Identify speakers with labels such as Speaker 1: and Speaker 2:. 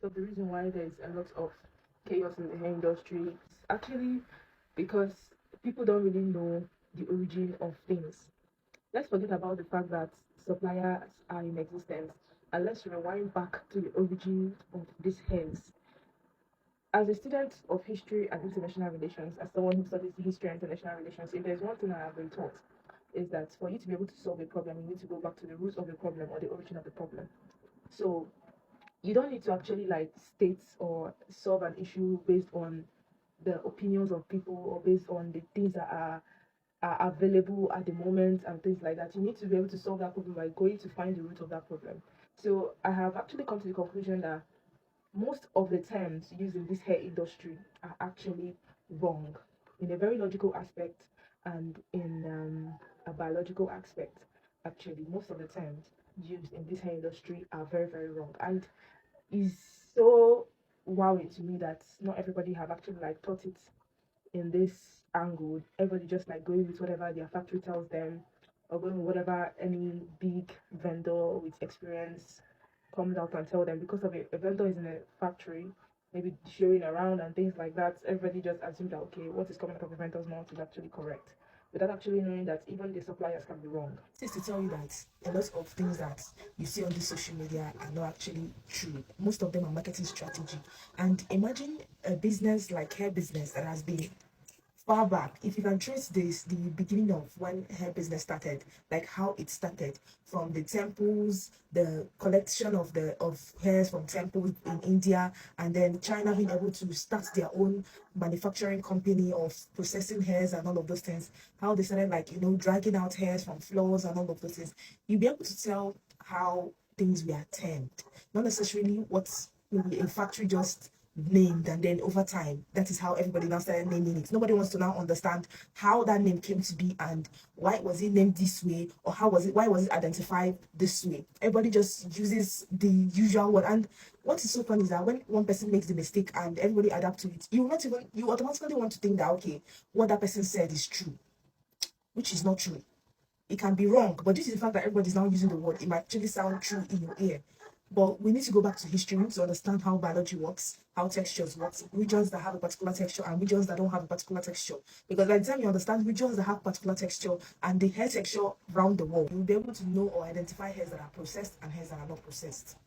Speaker 1: of the reason why there's a lot of chaos in the hair industry is actually because people don't really know the origin of things. Let's forget about the fact that suppliers are in existence and let's rewind back to the origin of these hairs. As a student of history and international relations, as someone who studies history and international relations, if there's one thing I have been taught, is that for you to be able to solve a problem, you need to go back to the roots of the problem or the origin of the problem. So you don't need to actually like state or solve an issue based on the opinions of people or based on the things that are available at the moment and things like that. You need to be able to solve that problem by going to find the root of that problem. So I have actually come to the conclusion that most of the terms used in this hair industry are actually wrong in a very logical aspect and in a biological aspect. Actually, most of the terms used in this hair industry are very, very wrong. And is so wowing to me that not everybody have actually like taught it in this angle. Everybody just like going with whatever their factory tells them, or going with whatever any big vendor with experience comes out and tell them. Because of a vendor is in a factory, maybe showing around and things like that, everybody just assumes that okay, what is coming out of the vendor's mouth is actually correct, without actually knowing that even the suppliers can be wrong. This is to tell you that a lot of things that you see on this social media are not actually true. Most of them are marketing strategy. And imagine a business like hair business that has been far back. If you can trace this, the beginning of when hair business started, like how it started from the temples, the collection of hairs from temples in India, and then China being able to start their own manufacturing company of processing hairs and all of those things. How they started like dragging out hairs from floors and all of those things. You'll be able to tell how things were termed, not necessarily what's maybe a factory just named, and then over time that is how everybody now started naming it. Nobody wants to now understand how that name came to be and why was it named this way, or why was it identified this way. Everybody just uses the usual word. And what is so funny is that when one person makes the mistake and everybody adapt to it, you automatically want to think that okay, what that person said is true, which is not true. It can be wrong, but due to the fact that everybody's now using the word, it might actually sound true in your ear. But we need to go back to history. We need to understand how biology works, how textures work, regions that have a particular texture and regions that don't have a particular texture. Because by the time you understand regions that have particular texture and the hair texture around the world, you'll be able to know or identify hairs that are processed and hairs that are not processed.